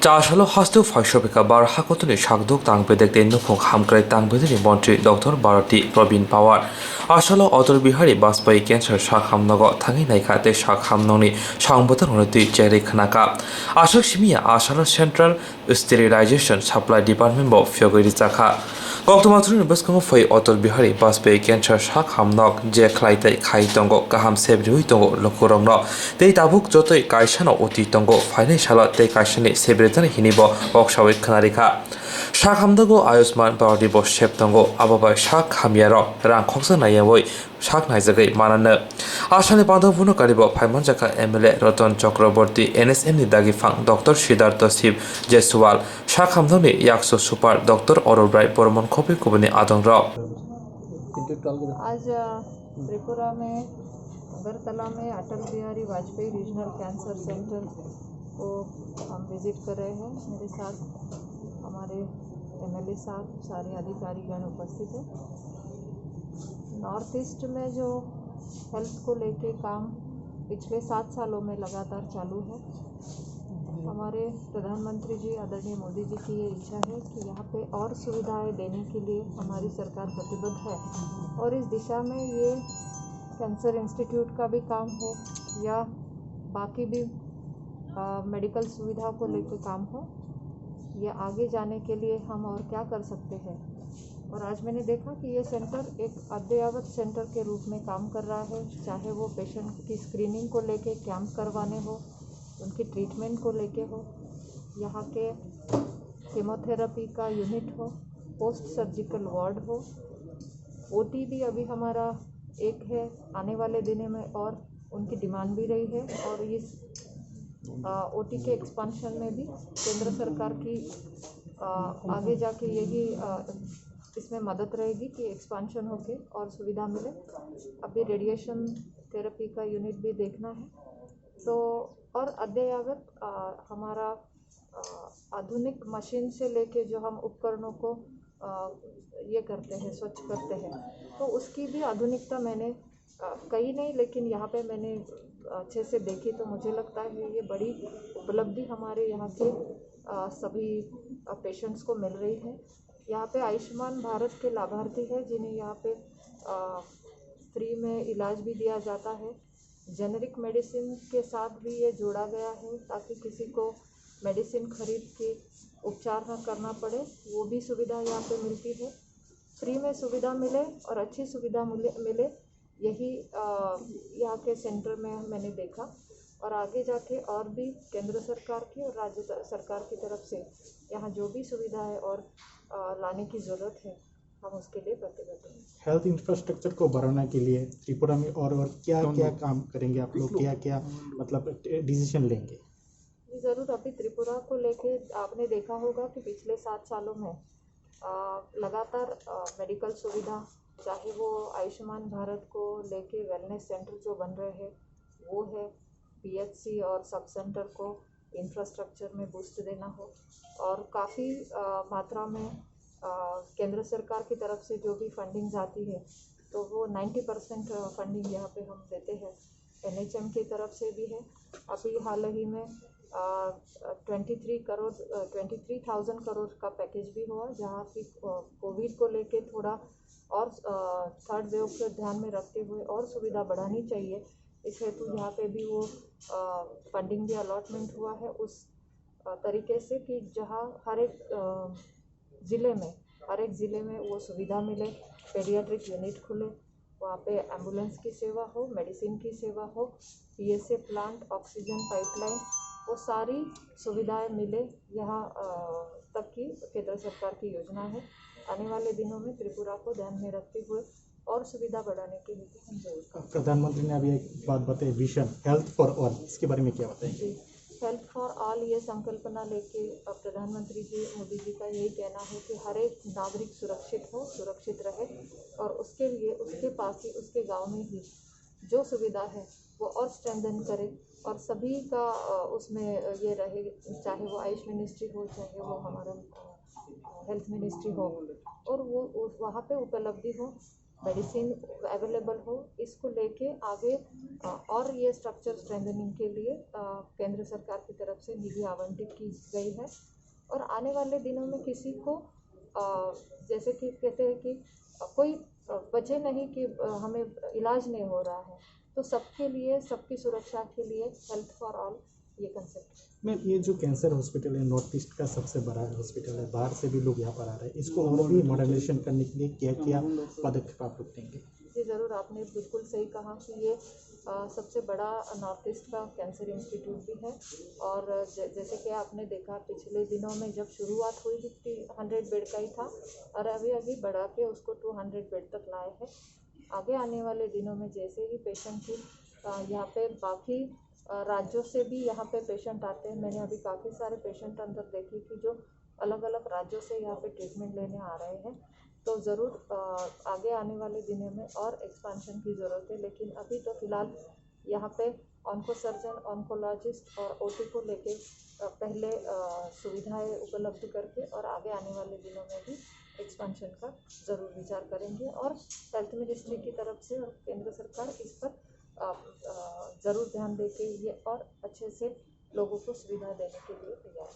চাশালো হাস্তেও ফাইসবিকা বার হাকতনি সাকদুক তাংবেদেক তেন্নফুং হামক্রাই তাংবেদেনি মন্ত্রী ডক্টর ভারতী প্রবীণ পাওয়ার আসলে অটল বিহারী বাজপেয়ী ক্যান্সার শাক হামনগ থাঙি নাইখাতে শাক হামনংনি সংবোধন হনতি চেরি খানাকা আশাক সিমিয়া আসালো সেন্ট্রাল স্টেরিলাইजेशन সাপ্লাই ডিপার্টমেন্ট ব ফিয়গৈরি চাখা গতমাত্রनि बसखौ फै अटल बिहारी वाजपेयी कैंसर शाक हामनक जे खलाइतै खाइ दंग गाहाम सेब्रिउइ दंग लखुरंग तै ताबुक जतै कायसानो अति दंग फाइनाइ साला तै कायसानि सेब्रेतानि हिनिब बक्सावै खोनारिखा शाक हामदगो आयुष्मान भारती ब सेब दंग आबाबाय शाक हामियार रां खक्सा नायावै शाक नायजागै मानानो आसामनि बांधवपुनो कारिब फाइमनजाखा एमएलए रतन चक्रवर्ती एनएसएम नि दागिफां डॉक्टर सिद्धार्थ शिव जयसवाल शाक हामदनि याक्सो सुपार डॉक्टर अरब्राय बर्मन खोपे कुबनि आदंग आज त्रिपुरा में अगरतला में Atal Bihari Vajpayee regional cancer centre को हम विजिट कर रहे हैं। मेरे साथ हमारे एमएलए साहब सारे अधिकारीगण उपस्थित हैं। नॉर्थ ईस्ट में जो हेल्थ को लेके काम पिछले 7 सालों में लगातार चालू है। हमारे प्रधानमंत्री जी आदरणीय मोदी जी की ये इच्छा है कि यहाँ पे और सुविधाएं देने के लिए हमारी सरकार प्रतिबद्ध है और इस दिशा में ये कैंसर इंस्टीट्यूट का भी काम हो या बाकी भी मेडिकल सुविधाओं को लेकर काम हो या आगे जाने के लिए हम और क्या कर सकते हैं। और आज मैंने देखा कि ये सेंटर एक अद्ययावत सेंटर के रूप में काम कर रहा है, चाहे वो पेशेंट की स्क्रीनिंग को लेके कैंप करवाने हो, उनकी ट्रीटमेंट को लेके हो, यहाँ के कीमोथेरेपी का यूनिट हो, पोस्ट सर्जिकल वार्ड हो, ओटी भी अभी हमारा एक है, आने वाले दिनों में और उनकी डिमांड भी रही है और इस ओटी के एक्सपांशन में भी केंद्र सरकार की आगे जाके यही इसमें मदद रहेगी कि एक्सपांशन होके और सुविधा मिले। अभी रेडिएशन थेरेपी का यूनिट भी देखना है तो और अद्ययावत हमारा आधुनिक मशीन से लेके जो हम उपकरणों को ये करते हैं, स्वच्छ करते हैं, तो उसकी भी आधुनिकता मैंने कई नहीं लेकिन यहाँ पे मैंने अच्छे से देखी तो मुझे लगता है ये बड़ी उपलब्धि हमारे यहाँ के सभी पेशेंट्स को मिल रही है। यहाँ पे आयुष्मान भारत के लाभार्थी हैं जिन्हें यहाँ पे फ्री में इलाज भी दिया जाता है। जेनेरिक मेडिसिन के साथ भी ये जोड़ा गया है ताकि किसी को मेडिसिन खरीद के उपचार न करना पड़े, वो भी सुविधा यहाँ पे मिलती है। फ्री में सुविधा मिले और अच्छी सुविधा मिले यही यहाँ के सेंटर में मैंने देखा और आगे जाके और भी केंद्र सरकार की और राज्य सरकार की तरफ से यहाँ जो भी सुविधा है और लाने की ज़रूरत है हम उसके लिए प्रतिबद्ध हैं। हेल्थ इंफ्रास्ट्रक्चर को बढ़ाने के लिए त्रिपुरा में और क्या क्या काम करेंगे आप लोग, क्या क्या मतलब डिसीजन लेंगे? जी ज़रूर। अभी त्रिपुरा को लेके आपने देखा होगा कि पिछले 7 सालों में लगातार मेडिकल सुविधा, चाहे वो आयुष्मान भारत को लेके वेलनेस सेंटर जो बन रहे हैं वो है, पीएचसी और सब सेंटर को इंफ्रास्ट्रक्चर में बूस्ट देना हो और काफ़ी मात्रा में केंद्र सरकार की तरफ से जो भी फंडिंग आती है तो वो 90% फंडिंग यहाँ पे हम देते हैं। एनएचएम की तरफ से भी है। अभी हाल ही में 23,000 करोड़ का पैकेज भी हुआ जहाँ की कोविड को लेके थोड़ा और थर्ड वेव को ध्यान में रखते हुए और सुविधा बढ़ानी चाहिए, इस हेतु यहाँ पे भी वो फंडिंग भी अलॉटमेंट हुआ है उस तरीके से कि जहाँ हर एक ज़िले में वो सुविधा मिले, पेडियाट्रिक यूनिट खुले, वहाँ पे एम्बुलेंस की सेवा हो, मेडिसिन की सेवा हो, पीएसए प्लांट, ऑक्सीजन पाइपलाइन, वो सारी सुविधाएं मिले यहाँ तक की केंद्र सरकार की योजना है। आने वाले दिनों में त्रिपुरा को ध्यान में रखते हुए और सुविधा बढ़ाने के लिए हम जरूर। प्रधानमंत्री ने अभी एक बात बताई, विजन हेल्थ फॉर ऑल, इसके बारे में क्या बताएंगे? हेल्थ फॉर ऑल ये संकल्पना लेके प्रधानमंत्री जी मोदी जी का यही कहना है कि हर एक नागरिक सुरक्षित हो, सुरक्षित रहे और उसके लिए उसके पास ही उसके गांव में ही जो सुविधा है वो और स्ट्रेंथन करे और सभी का उसमें ये रहे, चाहे वो आयुष मिनिस्ट्री हो, चाहे वो हमारा हेल्थ मिनिस्ट्री हो और वो वहाँ पे उपलब्धि हो मेडिसिन अवेलेबल हो, इसको लेके आगे और ये स्ट्रक्चर स्ट्रेंथनिंग के लिए केंद्र सरकार की तरफ से निधि आवंटित की गई है। और आने वाले दिनों में किसी को जैसे कि कहते हैं कि कोई वजह नहीं कि हमें इलाज नहीं हो रहा है, तो सबके लिए, सबकी सुरक्षा के लिए हेल्थ फॉर ऑल ये कंसेप्ट है। मैम, ये जो कैंसर हॉस्पिटल है नॉर्थ ईस्ट का सबसे बड़ा हॉस्पिटल है, बाहर से भी लोग यहाँ पर आ रहे हैं, इसको और भी मॉडर्नाइजेशन करने के लिए क्या क्या पदक्षेप आप लोग देंगे? जी ज़रूर, आपने बिल्कुल सही कहा कि ये सबसे बड़ा नॉर्थ ईस्ट का कैंसर इंस्टीट्यूट भी है। और जैसे कि आपने देखा पिछले दिनों में जब शुरुआत हुई थी 100 बेड का ही था, और अभी बढ़ा के उसको 200 बेड तक लाए हैं। आगे आने वाले दिनों में जैसे ही पेशेंट की यहाँ पे बाकी राज्यों से भी यहाँ पे पेशेंट आते हैं। मैंने अभी काफ़ी सारे पेशेंट अंदर देखे कि जो अलग अलग राज्यों से यहाँ पे ट्रीटमेंट लेने आ रहे हैं। तो ज़रूर आगे आने वाले दिनों में और एक्सपेंशन की ज़रूरत है, लेकिन अभी तो फ़िलहाल यहाँ पे ऑन्को सर्जन, ऑन्कोलॉजिस्ट और ओटी को लेके पहले सुविधाएं उपलब्ध करके और आगे आने वाले दिनों में भी एक्सपेंशन का ज़रूर विचार करेंगे। और हेल्थ मिनिस्ट्री की तरफ से और केंद्र सरकार इस पर ज़रूर ध्यान देके ये और अच्छे से लोगों को सुविधा देने के लिए तैयार है।